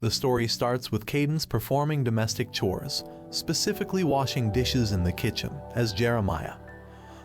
The story starts with Cadence performing domestic chores, specifically washing dishes in the kitchen, as Jeremiah,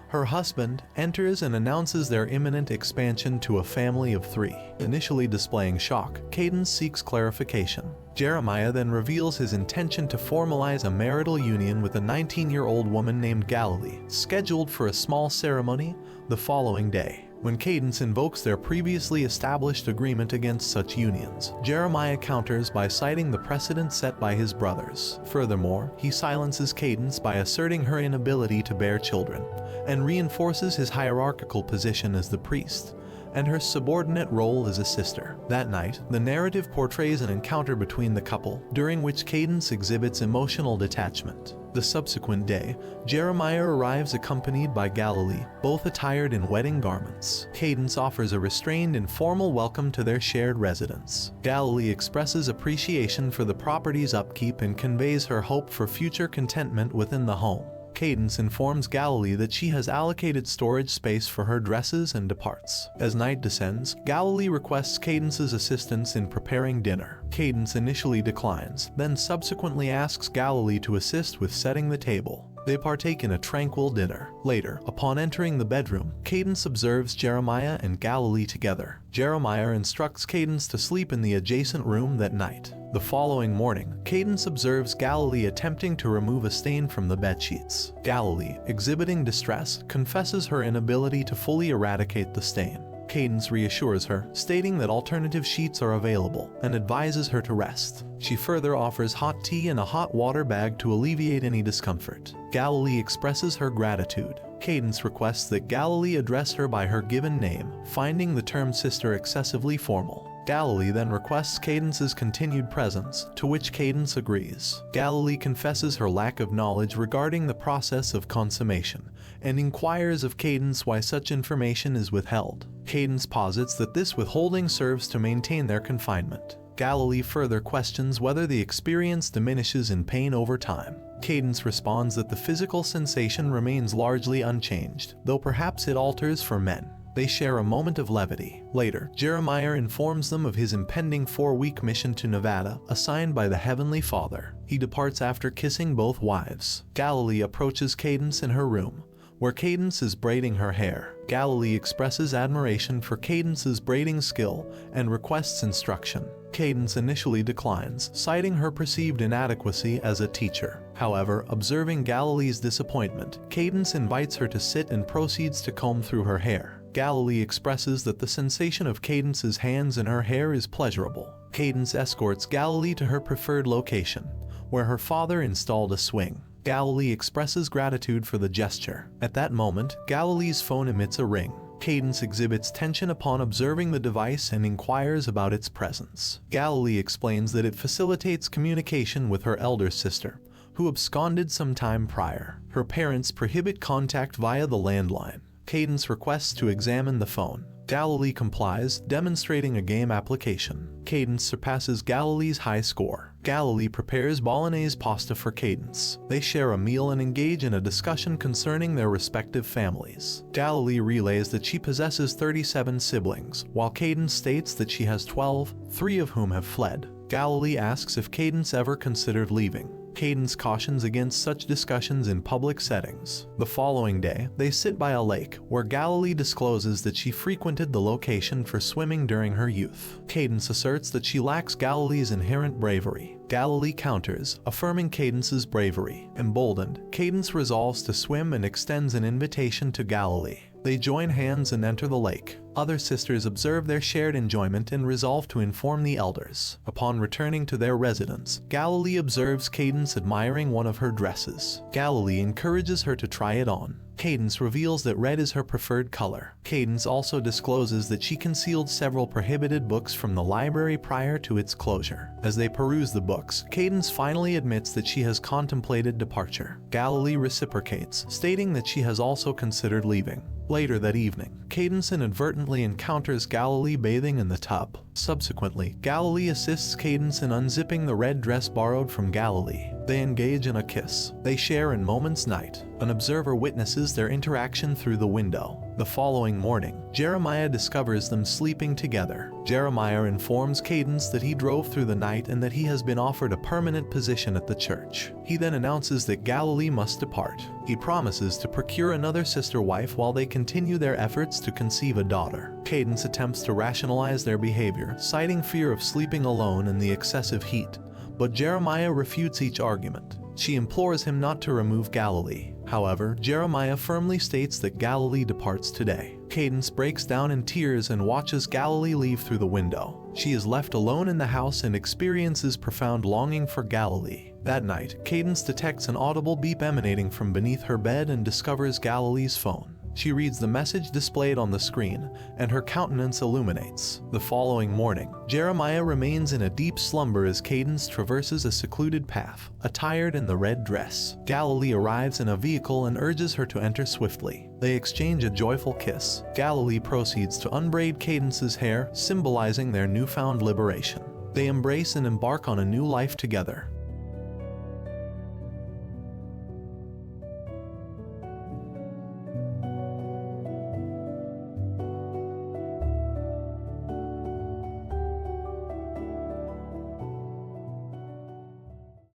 her husband, enters and announces their imminent expansion to a family of 3. Initially displaying shock, Cadence seeks clarification. Jeremiah then reveals his intention to formalize a marital union with a 19-year-old woman named Galilee, scheduled for a small ceremony the following day. When Cadence invokes their previously established agreement against such unions, Jeremiah counters by citing the precedent set by his brothers. Furthermore, he silences Cadence by asserting her inability to bear children, and reinforces his hierarchical position as the priest, and her subordinate role as a sister. That night, the narrative portrays an encounter between the couple, during which Cadence exhibits emotional detachment. The subsequent day, Jeremiah arrives accompanied by Galilee, both attired in wedding garments. Cadence offers a restrained and formal welcome to their shared residence. Galilee expresses appreciation for the property's upkeep and conveys her hope for future contentment within the home. Cadence informs Galilee that she has allocated storage space for her dresses and departs. As night descends, Galilee requests Cadence's assistance in preparing dinner. Cadence initially declines, then subsequently asks Galilee to assist with setting the table. They partake in a tranquil dinner. Later, upon entering the bedroom, Cadence observes Jeremiah and Galilee together. Jeremiah instructs Cadence to sleep in the adjacent room that night. The following morning, Cadence observes Galilee attempting to remove a stain from the bedsheets. Galilee, exhibiting distress, confesses her inability to fully eradicate the stain. Cadence reassures her, stating that alternative sheets are available, and advises her to rest. She further offers hot tea and a hot water bag to alleviate any discomfort. Galilee expresses her gratitude. Cadence requests that Galilee address her by her given name, finding the term sister excessively formal. Galilee then requests Cadence's continued presence, to which Cadence agrees. Galilee confesses her lack of knowledge regarding the process of consummation, and inquires of Cadence why such information is withheld. Cadence posits that this withholding serves to maintain their confinement. Galilee further questions whether the experience diminishes in pain over time. Cadence responds that the physical sensation remains largely unchanged, though perhaps it alters for men. They share a moment of levity. Later, Jeremiah informs them of his impending 4-week mission to Nevada, assigned by the Heavenly Father. He departs after kissing both wives. Galilee approaches Cadence in her room, where Cadence is braiding her hair. Galilee expresses admiration for Cadence's braiding skill and requests instruction. Cadence initially declines, citing her perceived inadequacy as a teacher. However, observing Galilee's disappointment, Cadence invites her to sit and proceeds to comb through her hair. Galilee expresses that the sensation of Cadence's hands in her hair is pleasurable. Cadence escorts Galilee to her preferred location, where her father installed a swing. Galilee expresses gratitude for the gesture. At that moment, Galilee's phone emits a ring. Cadence exhibits tension upon observing the device and inquires about its presence. Galilee explains that it facilitates communication with her elder sister, who absconded some time prior. Her parents prohibit contact via the landline. Cadence requests to examine the phone. Galilee complies, demonstrating a game application. Cadence surpasses Galilee's high score. Galilee prepares bolognese pasta for Cadence. They share a meal and engage in a discussion concerning their respective families. Galilee relays that she possesses 37 siblings, while Cadence states that she has 12, 3 of whom have fled. Galilee asks if Cadence ever considered leaving. Cadence cautions against such discussions in public settings. The following day, they sit by a lake, where Galilee discloses that she frequented the location for swimming during her youth. Cadence asserts that she lacks Galilee's inherent bravery. Galilee counters, affirming Cadence's bravery. Emboldened, Cadence resolves to swim and extends an invitation to Galilee. They join hands and enter the lake. Other sisters observe their shared enjoyment and resolve to inform the elders. Upon returning to their residence, Galilee observes Cadence admiring one of her dresses. Galilee encourages her to try it on. Cadence reveals that red is her preferred color. Cadence also discloses that she concealed several prohibited books from the library prior to its closure. As they peruse the books, Cadence finally admits that she has contemplated departure. Galilee reciprocates, stating that she has also considered leaving. Later that evening, Cadence inadvertently encounters Galilee bathing in the tub. Subsequently, Galilee assists Cadence in unzipping the red dress borrowed from Galilee. They engage in a kiss. They share in Moment's night. An observer witnesses their interaction through the window. The following morning, Jeremiah discovers them sleeping together. Jeremiah informs Cadence that he drove through the night and that he has been offered a permanent position at the church. He then announces that Galilee must depart. He promises to procure another sister wife while they continue their efforts to conceive a daughter. Cadence attempts to rationalize their behavior, citing fear of sleeping alone and the excessive heat, but Jeremiah refutes each argument. She implores him not to remove Galilee. However, Jeremiah firmly states that Galilee departs today. Cadence breaks down in tears and watches Galilee leave through the window. She is left alone in the house and experiences profound longing for Galilee. That night, Cadence detects an audible beep emanating from beneath her bed and discovers Galilee's phone. She reads the message displayed on the screen, and her countenance illuminates. The following morning, Jeremiah remains in a deep slumber as Cadence traverses a secluded path, attired in the red dress. Galilee arrives in a vehicle and urges her to enter swiftly. They exchange a joyful kiss. Galilee proceeds to unbraid Cadence's hair, symbolizing their newfound liberation. They embrace and embark on a new life together.